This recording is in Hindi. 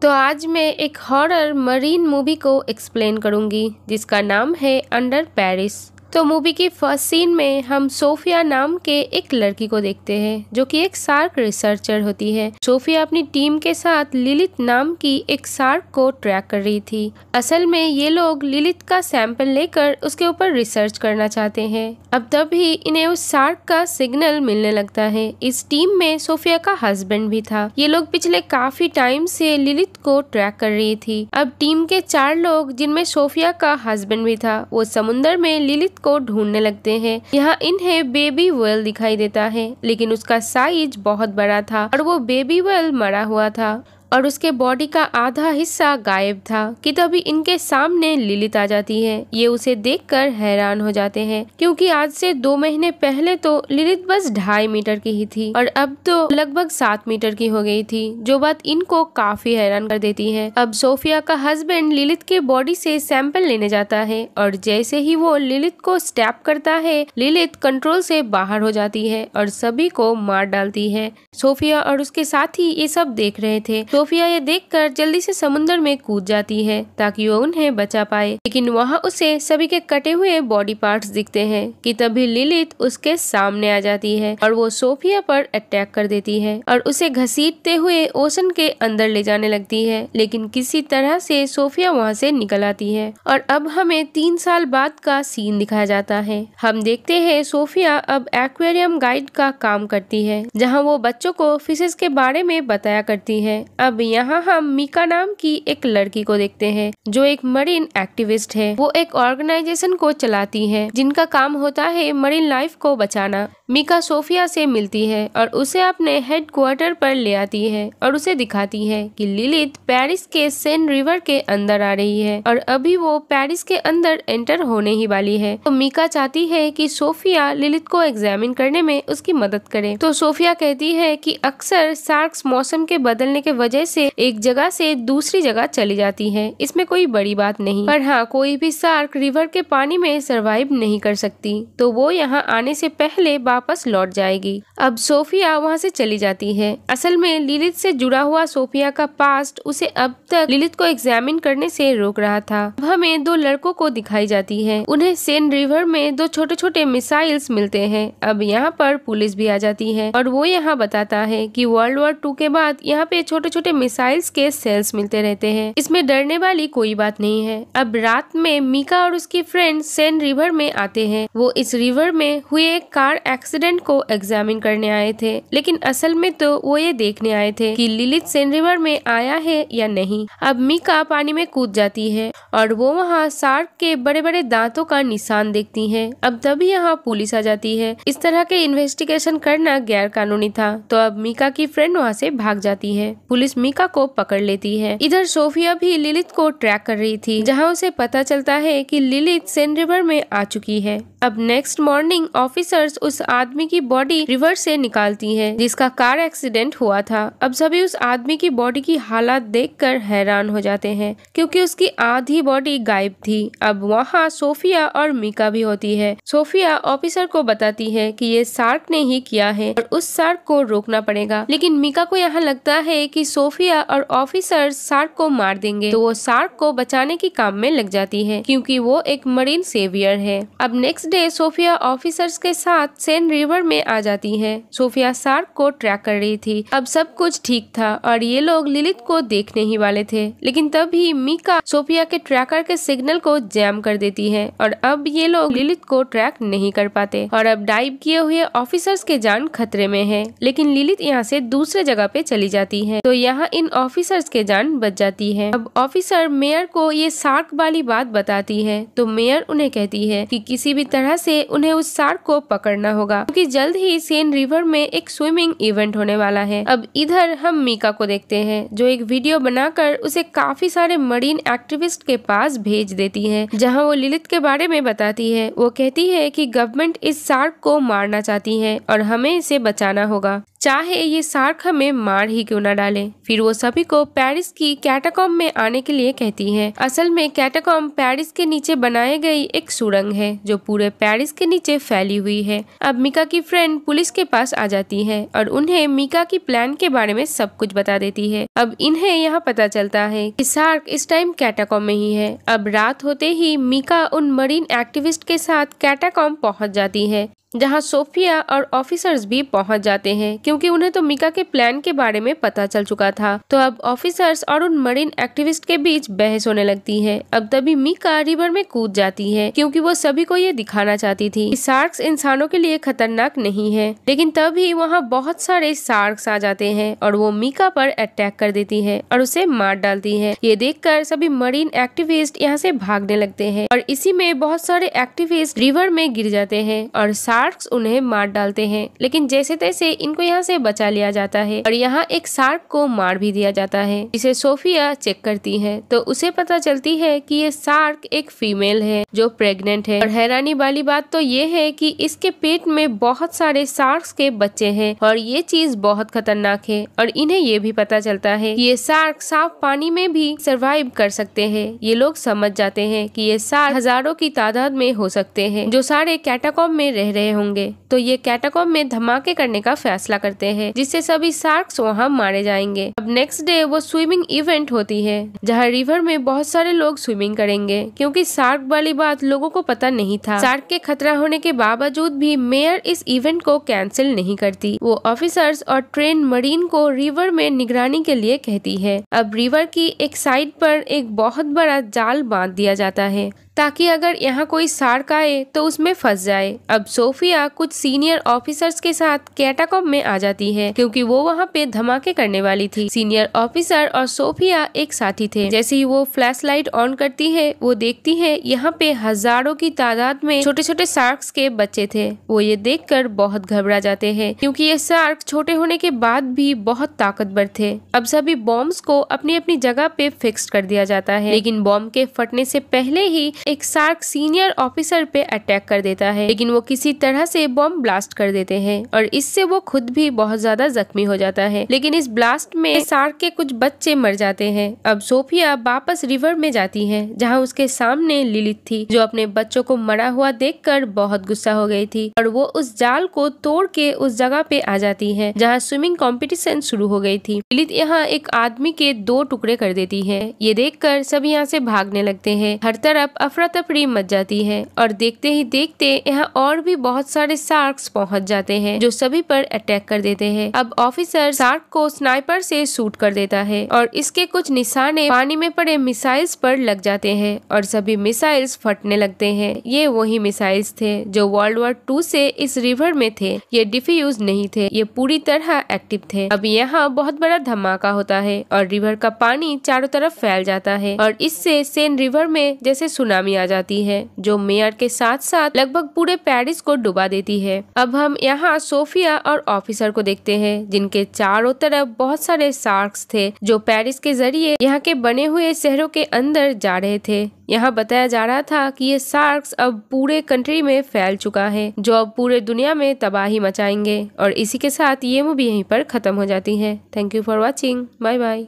तो आज मैं एक हॉरर मरीन मूवी को एक्सप्लेन करूंगी जिसका नाम है अंडर पेरिस। तो मूवी की फर्स्ट सीन में हम सोफिया नाम के एक लड़की को देखते हैं जो कि एक शार्क रिसर्चर होती है। सोफिया अपनी टीम के साथ लिलित नाम की एक शार्क को ट्रैक कर रही थी। असल में ये लोग लिलित का सैंपल लेकर उसके ऊपर रिसर्च करना चाहते हैं। अब तभी इन्हें उस शार्क का सिग्नल मिलने लगता है। इस टीम में सोफिया का हस्बैंड भी था। ये लोग पिछले काफी टाइम से लिलित को ट्रैक कर रही थी। अब टीम के 4 लोग जिनमें सोफिया का हस्बैंड भी था वो समुद्र में लिलित को ढूंढने लगते हैं। यहाँ इन्हें बेबी व्हेल दिखाई देता है लेकिन उसका साइज बहुत बड़ा था और वो बेबी व्हेल मरा हुआ था और उसके बॉडी का आधा हिस्सा गायब था कि तभी इनके सामने लिलित आ जाती है। ये उसे देखकर हैरान हो जाते हैं क्योंकि आज से 2 महीने पहले तो लिलित बस 2.5 मीटर की ही थी और अब तो लगभग 7 मीटर की हो गई थी, जो बात इनको काफी हैरान कर देती है। अब सोफिया का हस्बैंड लिलित के बॉडी से सैंपल लेने जाता है और जैसे ही वो लिलित को स्टैप करता है लिलित कंट्रोल से बाहर हो जाती है और सभी को मार डालती है। सोफिया और उसके साथी ये सब देख रहे थे। सोफिया ये देखकर जल्दी से समुद्र में कूद जाती है ताकि वो उन्हें बचा पाए, लेकिन वहाँ उसे सभी के कटे हुए बॉडी पार्ट्स दिखते हैं कि तभी लिलित उसके सामने आ जाती है और वो सोफिया पर अटैक कर देती है और उसे घसीटते हुए ओशन के अंदर ले जाने लगती है। लेकिन किसी तरह से सोफिया वहाँ से निकल आती है और अब हमें 3 साल बाद का सीन दिखाया जाता है। हम देखते हैं सोफिया अब एक्वेरियम गाइड का काम करती है जहाँ वो बच्चों को फिशेस के बारे में बताया करती है। अब यहाँ हम मीका नाम की एक लड़की को देखते हैं जो एक मरीन एक्टिविस्ट है। वो एक ऑर्गेनाइजेशन को चलाती है जिनका काम होता है मरीन लाइफ को बचाना। मीका सोफिया से मिलती है और उसे अपने हेडक्वार्टर पर ले आती है और उसे दिखाती है कि लिलित पेरिस के सेन रिवर के अंदर आ रही है और अभी वो पेरिस के अंदर एंटर होने ही वाली है। तो मीका चाहती है कि सोफिया लिलित को एग्जामिन करने में उसकी मदद करे। तो सोफिया कहती है कि अक्सर शार्क्स मौसम के बदलने के वजह से एक जगह से दूसरी जगह चली जाती है, इसमें कोई बड़ी बात नहीं, पर हाँ कोई भी शार्क रिवर के पानी में सरवाइव नहीं कर सकती तो वो यहाँ आने से पहले वापस लौट जाएगी। अब सोफिया वहाँ से चली जाती है। असल में लिलित से जुड़ा हुआ सोफिया का पास्ट उसे अब तक लिलित को एग्जामिन करने से रोक रहा था। अब हमें 2 लड़कों को दिखाई जाती है। उन्हें सेन रिवर में 2 छोटे छोटे मिसाइल्स मिलते हैं। अब यहाँ पर पुलिस भी आ जाती है और वो यहाँ बताता है कि वर्ल्ड वॉर 2 के बाद यहाँ पे छोटे छोटे मिसाइल्स के सेल्स मिलते रहते हैं, इसमें डरने वाली कोई बात नहीं है। अब रात में मीका और उसकी फ्रेंड सेन रिवर में आते हैं। वो इस रिवर में हुए एक कार एक्सीडेंट को एग्जामिन करने आए थे, लेकिन असल में तो वो ये देखने आए थे कि लिलित सेन रिवर में आया है या नहीं। अब मीका पानी में कूद जाती है और वो वहाँ शार्क के बड़े बड़े दांतों का निशान देखती है। अब तभी यहाँ पुलिस आ जाती है। इस तरह के इन्वेस्टिगेशन करना गैर कानूनी था, तो अब मीका की फ्रेंड वहाँ से भाग जाती है। पुलिस मीका को पकड़ लेती है। इधर सोफिया भी लिलित को ट्रैक कर रही थी जहाँ उसे पता चलता है कि लिलित सेन रिवर में आ चुकी है। अब नेक्स्ट मॉर्निंग ऑफिसर्स उस आदमी की बॉडी रिवर से निकालती है जिसका कार एक्सीडेंट हुआ था। अब सभी उस आदमी की बॉडी की हालत देखकर हैरान हो जाते हैं क्योंकि उसकी आधी बॉडी गायब थी। अब वहाँ सोफिया और मीका भी होती है। सोफिया ऑफिसर को बताती है कि ये शार्क ने ही किया है और उस शार्क को रोकना पड़ेगा, लेकिन मीका को यहाँ लगता है कि सोफिया और ऑफिसर शार्क को मार देंगे, तो वो शार्क को बचाने की काम में लग जाती है क्योंकि वो एक मरीन सेवियर है। अब नेक्स्ट डे सोफिया ऑफिसर्स के साथ सेन रिवर में आ जाती है। सोफिया शार्क को ट्रैक कर रही थी। अब सब कुछ ठीक था और ये लोग लिलित को देखने ही वाले थे, लेकिन तभी मीका सोफिया के ट्रैकर के सिग्नल को जैम कर देती है और अब ये लोग लिलित को ट्रैक नहीं कर पाते और अब डाइव किए हुए ऑफिसर्स के जान खतरे में है। लेकिन लिलित यहाँ से दूसरे जगह पे चली जाती है तो यहाँ इन ऑफिसर्स के जान बच जाती है। अब ऑफिसर मेयर को ये शार्क वाली बात बताती है तो मेयर उन्हें कहती है कि किसी भी तरह से उन्हें उस शार्क को पकड़ना होगा क्योंकि जल्द ही सेन रिवर में एक स्विमिंग इवेंट होने वाला है। अब इधर हम मीका को देखते हैं जो एक वीडियो बनाकर उसे काफी सारे मरीन एक्टिविस्ट के पास भेज देती है जहां वो लिलित के बारे में बताती है। वो कहती है कि गवर्नमेंट इस शार्क को मारना चाहती है और हमें इसे बचाना होगा। चाहे ये शार्क हमें मार ही क्यों न डाले। फिर वो सभी को पेरिस की कैटाकॉम्ब में आने के लिए कहती है। असल में कैटाकॉम्ब पेरिस के नीचे बनाई गई एक सुरंग है जो पूरे पेरिस के नीचे फैली हुई है। अब मीका की फ्रेंड पुलिस के पास आ जाती है और उन्हें मीका की प्लान के बारे में सब कुछ बता देती है। अब इन्हें यहाँ पता चलता है कि शार्क इस टाइम कैटाकॉम्ब में ही है। अब रात होते ही मीका उन मरीन एक्टिविस्ट के साथ कैटाकॉम्ब पहुँच जाती है, जहां सोफिया और ऑफिसर्स भी पहुंच जाते हैं क्योंकि उन्हें तो मीका के प्लान के बारे में पता चल चुका था। तो अब ऑफिसर्स और उन मरीन एक्टिविस्ट के बीच बहस होने लगती है। अब तभी मीका रिवर में कूद जाती है क्योंकि वो सभी को ये दिखाना चाहती थी कि शार्क्स इंसानों के लिए खतरनाक नहीं है। लेकिन तभी वहाँ बहुत सारे शार्क्स आ जाते हैं और वो मीका पर अटैक कर देती है और उसे मार डालती है। ये देखकर सभी मरीन एक्टिविस्ट यहाँ से भागने लगते हैं और इसी में बहुत सारे एक्टिविस्ट रिवर में गिर जाते हैं और शार्क्स उन्हें मार डालते हैं। लेकिन जैसे तैसे इनको यहाँ से बचा लिया जाता है और यहाँ एक शार्क को मार भी दिया जाता है, जिसे सोफिया चेक करती है तो उसे पता चलती है कि ये शार्क एक फीमेल है जो प्रेग्नेंट है। और हैरानी वाली बात तो ये है कि इसके पेट में बहुत सारे शार्क्स के बच्चे हैं और ये चीज बहुत खतरनाक है। और इन्हें ये भी पता चलता है कि ये शार्क साफ पानी में भी सरवाइव कर सकते हैं। ये लोग समझ जाते हैं कि ये शार्क हजारों की तादाद में हो सकते हैं जो सारे कैटाकॉम्ब में रह रहे होंगे। तो ये कैटाकॉम्ब में धमाके करने का फैसला करते हैं जिससे सभी शार्क्स वहाँ मारे जाएंगे। अब नेक्स्ट डे वो स्विमिंग इवेंट होती है जहाँ रिवर में बहुत सारे लोग स्विमिंग करेंगे क्योंकि शार्क वाली बात लोगों को पता नहीं था। शार्क के खतरा होने के बावजूद भी मेयर इस इवेंट को कैंसिल नहीं करती। वो ऑफिसर्स और ट्रेन मरीन को रिवर में निगरानी के लिए कहती है। अब रिवर की एक साइड पर एक बहुत बड़ा जाल बांध दिया जाता है ताकि अगर यहाँ कोई शार्क आए तो उसमें फंस जाए। अब सोफिया कुछ सीनियर ऑफिसर्स के साथ कैटाकॉम्ब में आ जाती है क्योंकि वो वहाँ पे धमाके करने वाली थी। सीनियर ऑफिसर और सोफिया एक साथ ही थे। जैसे ही वो फ्लैश लाइट ऑन करती है वो देखती है यहाँ पे हजारों की तादाद में छोटे छोटे शार्क्स के बच्चे थे। वो ये देखकर बहुत घबरा जाते हैं क्योंकि ये शार्क छोटे होने के बाद भी बहुत ताकतवर थे। अब सभी बॉम्ब्स को अपनी अपनी जगह पे फिक्स कर दिया जाता है, लेकिन बॉम्ब के फटने से पहले ही एक शार्क सीनियर ऑफिसर पे अटैक कर देता है। लेकिन वो किसी तरह से बॉम्ब ब्लास्ट कर देते हैं और इससे वो खुद भी बहुत ज्यादा जख्मी हो जाता है। लेकिन इस ब्लास्ट में शार्क के कुछ बच्चे मर जाते हैं। अब सोफिया वापस रिवर में जाती है जहाँ उसके सामने लिलिथ थी जो अपने बच्चों को मरा हुआ देखकर बहुत गुस्सा हो गई थी और वो उस जाल को तोड़ के उस जगह पे आ जाती है जहाँ स्विमिंग कंपटीशन शुरू हो गई थी। लिलिथ यहाँ एक आदमी के 2 टुकड़े कर देती है। ये देखकर सब यहाँ से भागने लगते हैं। हर तरफ अफरा तफरी मच जाती है और देखते ही देखते यहाँ और भी बहुत सारे शार्क्स पहुंच जाते हैं जो सभी पर अटैक कर देते हैं। अब ऑफिसर शार्क को स्नाइपर से शूट कर देता है और इसके कुछ निशाने पानी में पड़े मिसाइल्स पर लग जाते हैं और सभी मिसाइल्स फटने लगते हैं। ये वही मिसाइल्स थे जो वर्ल्ड वॉर 2 से इस रिवर में थे। ये डिफ्यूज नहीं थे, ये पूरी तरह एक्टिव थे। अब यहाँ बहुत बड़ा धमाका होता है और रिवर का पानी चारों तरफ फैल जाता है और इससे सेन रिवर में जैसे सुनामी आ जाती है जो मेयर के साथ साथ लगभग पूरे पेरिस को डुबा देती है। अब हम यहाँ सोफिया और ऑफिसर को देखते हैं जिनके चारों तरफ बहुत सारे शार्क्स थे जो पेरिस के जरिए यहाँ के बने हुए शहरों के अंदर जा रहे थे। यहाँ बताया जा रहा था कि ये शार्क्स अब पूरे कंट्री में फैल चुका है जो अब पूरे दुनिया में तबाही मचाएंगे। और इसी के साथ ये मूवी यहीं पर खत्म हो जाती है। Thank you for watching. Bye bye.